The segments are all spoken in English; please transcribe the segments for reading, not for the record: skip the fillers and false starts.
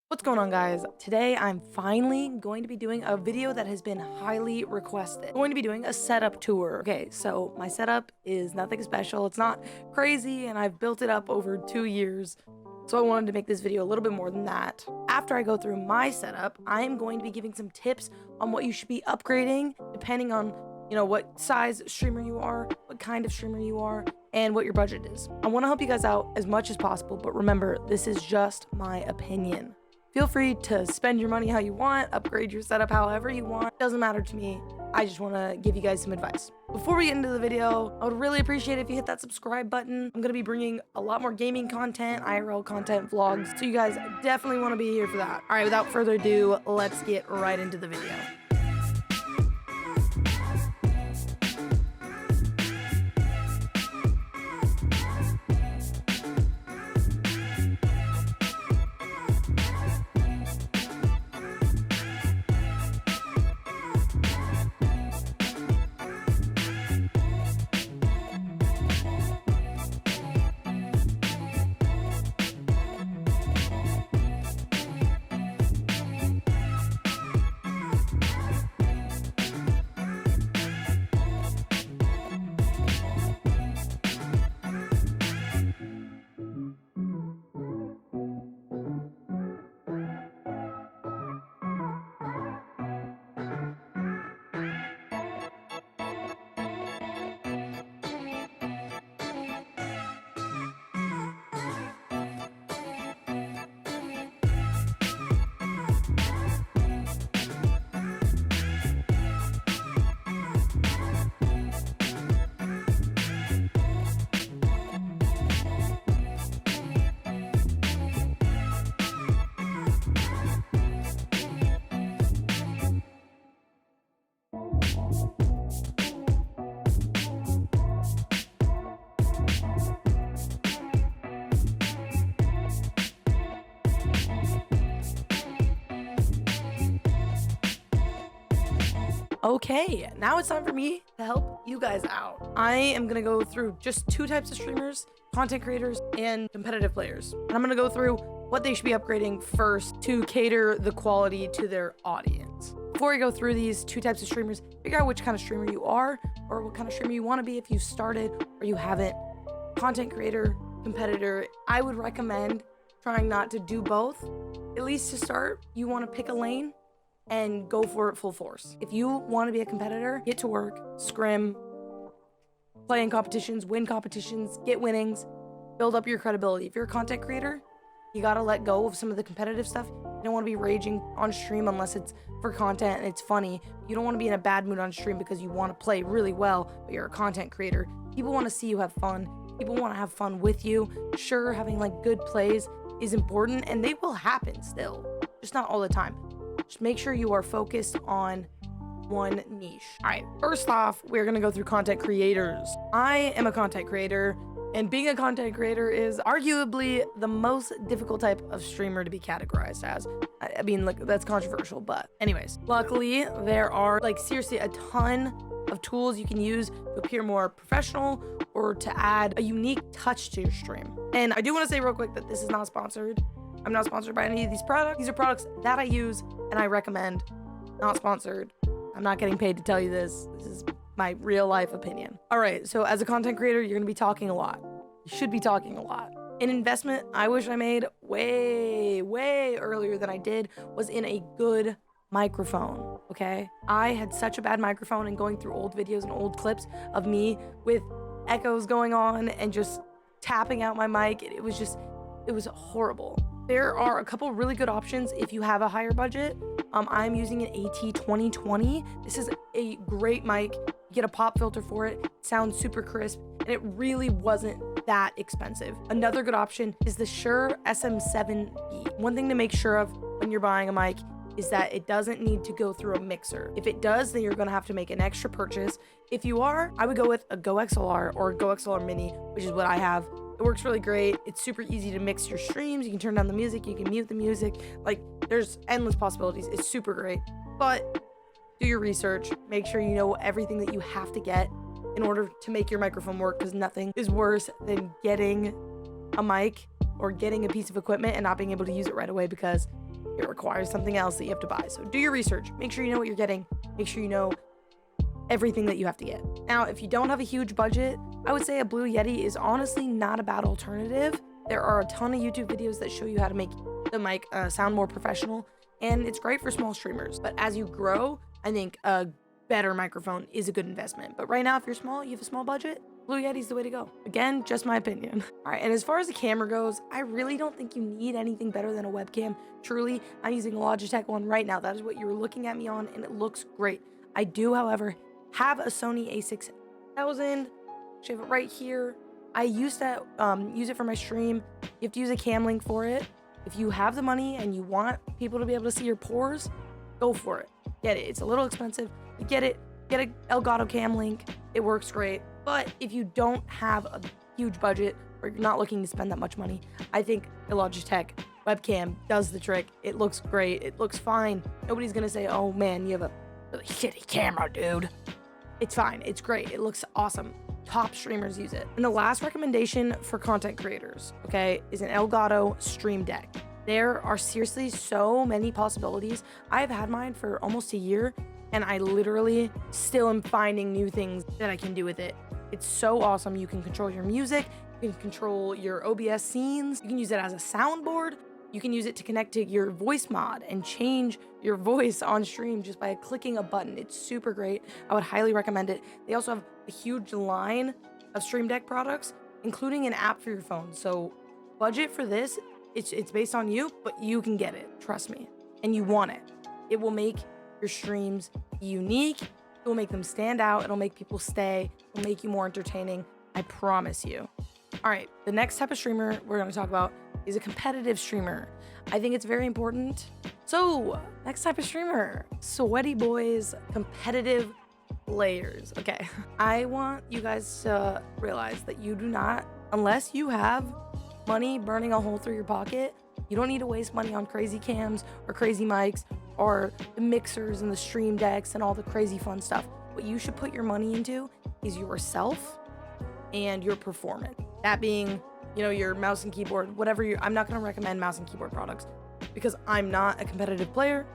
What's going on, guys? Today I'm finally going to be doing a video that has been highly requested. I'm going to be doing a setup tour. Okay, so my setup is nothing special. It's not crazy, and I've built it up over 2 years. So I wanted to make this video a little bit more than that. After I go through my setup, I'm going to be giving some tips on what you should be upgrading depending on, what size streamer you are, what kind of streamer you are, and what your budget is. I want to help you guys out as much as possible, but remember, this is just my opinion. Feel free to spend your money how you want, upgrade your setup however you want. It doesn't matter to me. I just want to give you guys some advice. Before we get into the video, I would really appreciate it if you hit that subscribe button. I'm going to be bringing a lot more gaming content, IRL content, vlogs, so you guys definitely want to be here for that. All right, without further ado, let's get right into the video. Okay, now it's time for me to help you guys out. I am gonna go through just 2 types of streamers: content creators and competitive players. And I'm gonna go through what they should be upgrading first to cater the quality to their audience. Before I go through these 2 types of streamers, figure out which kind of streamer you are or what kind of streamer you want to be if you started or you haven't. Content creator, competitor, I would recommend trying not to do both. At least to start, you want to pick a lane and go for it full force. If you want to be a competitor, get to work, scrim, play in competitions, win competitions, get winnings, build up your credibility. If you're a content creator, you gotta let go of some of the competitive stuff. You don't want to be raging on stream unless it's for content and it's funny. You don't want to be in a bad mood on stream because you want to play really well, but you're a content creator. People want to see you have fun. People want to have fun with you. Sure, having like good plays is important, and they will happen still, just not all the time. Just make sure you are focused on one niche. All right, first off, we're gonna go through content creators. I am a content creator, and being a content creator is arguably the most difficult type of streamer to be categorized as. I mean, like, that's controversial, but anyways, luckily there are like seriously a ton of tools you can use to appear more professional or to add a unique touch to your stream. And I do want to say real quick that this is not sponsored. I'm not sponsored by any of these products. These are products that I use and I recommend. Not sponsored. I'm not getting paid to tell you this. This is my real life opinion. All right, so as a content creator, you're gonna be talking a lot. You should be talking a lot. An investment I wish I made way earlier than I did was in a good microphone, okay? I had such a bad microphone, and going through old videos and old clips of me with echoes going on and just tapping out my mic, it was horrible. There are a couple really good options if you have a higher budget. I'm using an AT2020. This is a great mic. You get a pop filter for it. It sounds super crisp, and it really wasn't that expensive. Another good option is the Shure SM7B. One thing to make sure of when you're buying a mic is that it doesn't need to go through a mixer. If it does, then you're gonna have to make an extra purchase. If you are, I would go with a Go XLR or a Go XLR Mini, which is what I have. It works really great. It's super easy to mix your streams. You can turn down the music, you can mute the music. Like, there's endless possibilities. It's super great. But do your research. Make sure you know everything that you have to get in order to make your microphone work, because nothing is worse than getting a mic or getting a piece of equipment and not being able to use it right away because it requires something else that you have to buy. So do your research. Make sure you know what you're getting. Make sure you know everything that you have to get. Now, if you don't have a huge budget, I would say a Blue Yeti is honestly not a bad alternative. There are a ton of YouTube videos that show you how to make the mic sound more professional, and it's great for small streamers. But as you grow, I think a better microphone is a good investment. But right now, if you're small, you have a small budget, Blue Yeti's the way to go. Again, just my opinion. All right, and as far as the camera goes, I really don't think you need anything better than a webcam. Truly, I'm using a Logitech one right now. That is what you were looking at me on, and it looks great. I do, however, have a Sony a6000. I have it right here. I used to use it for my stream. You have to use a cam link for it. If you have the money and you want people to be able to see your pores, go for it. Get it. It's a little expensive. You get it. Get a Elgato cam link. It works great. But if you don't have a huge budget or you're not looking to spend that much money, I think the Logitech webcam does the trick. It looks great. It looks fine. Nobody's going to say, oh man, you have a really shitty camera, dude. It's fine. It's great. It looks awesome. Top streamers use it. And the last recommendation for content creators, okay, is an Elgato Stream Deck. There are seriously so many possibilities. I've had mine for almost a year, and I literally still am finding new things that I can do with it. It's so awesome. You can control your music. You can control your OBS scenes. You can use it as a soundboard. You can use it to connect to your voice mod and change your voice on stream just by clicking a button. It's super great. I would highly recommend it. They also have a huge line of Stream Deck products, including an app for your phone. So budget for this, it's based on you, but you can get it. Trust me. And you want it. It will make your streams unique. It will make them stand out. It'll make people stay. It'll make you more entertaining. I promise you. All right, the next type of streamer we're going to talk about is a competitive streamer. I think it's very important. So, next type of streamer, sweaty boys, competitive players. Okay, I want you guys to realize that you do not, unless you have money burning a hole through your pocket, you don't need to waste money on crazy cams or crazy mics or the mixers and the stream decks and all the crazy fun stuff. What you should put your money into is yourself and your performance. That being, you know, your mouse and keyboard, whatever I'm not going to recommend mouse and keyboard products because I'm not a competitive player.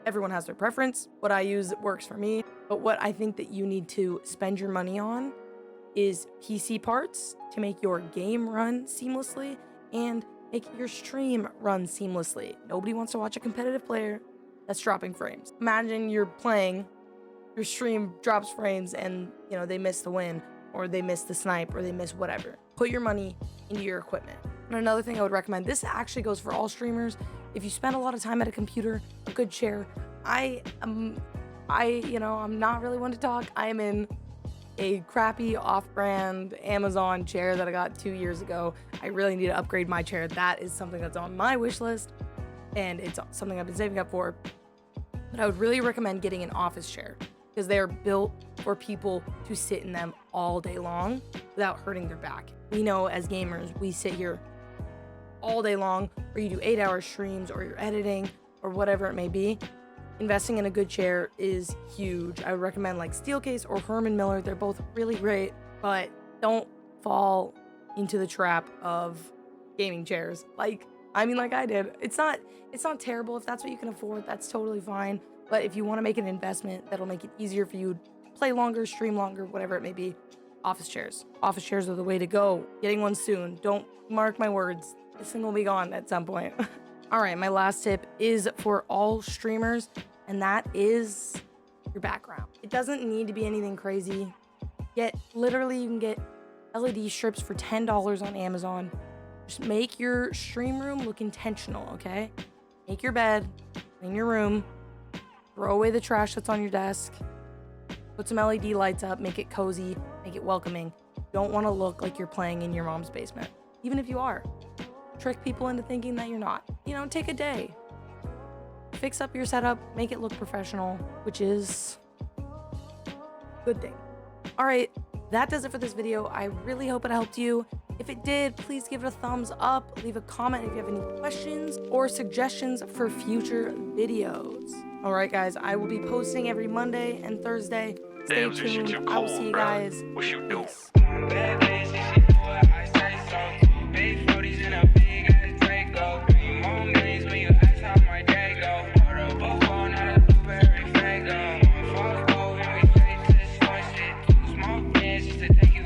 Everyone has their preference. What I use works for me. But what I think that you need to spend your money on is PC parts to make your game run seamlessly and make your stream run seamlessly. Nobody wants to watch a competitive player that's dropping frames. Imagine you're playing, your stream drops frames and, you know, they miss the win or they miss the snipe or they miss whatever. Put your money into your equipment. And another thing I would recommend, this actually goes for all streamers. If you spend a lot of time at a computer, a good chair. I'm not really one to talk. I am in a crappy off-brand Amazon chair that I got 2 years ago. I really need to upgrade my chair. That is something that's on my wish list, and it's something I've been saving up for. But I would really recommend getting an office chair because they are built for people to sit in them all day long without hurting their back. We know as gamers, we sit here all day long, or you do 8-hour streams, or you're editing, or whatever it may be. Investing in a good chair is huge. I would recommend like Steelcase or Herman Miller. They're both really great, but don't fall into the trap of gaming chairs. Like I did. It's not terrible. If that's what you can afford, that's totally fine. But if you want to make an investment that'll make it easier for you to play longer, stream longer, whatever it may be, office chairs. Office chairs are the way to go. Getting one soon. Don't mark my words. This thing will be gone at some point. All right, my last tip is for all streamers, and that is your background. It doesn't need to be anything crazy. Literally, you can get LED strips for $10 on Amazon. Just make your stream room look intentional, okay? Make your bed, clean your room, throw away the trash that's on your desk, put some LED lights up, make it cozy, make it welcoming. You don't want to look like you're playing in your mom's basement, even if you are. Trick people into thinking that you're not. You know, take a day. Fix up your setup, make it look professional, which is a good thing. All right, that does it for this video. I really hope it helped you. If it did, please give it a thumbs up. Leave a comment if you have any questions or suggestions for future videos. All right, guys, I will be posting every Monday and Thursday. Stay tuned. I will see you guys. What you do? Peace. chance just to take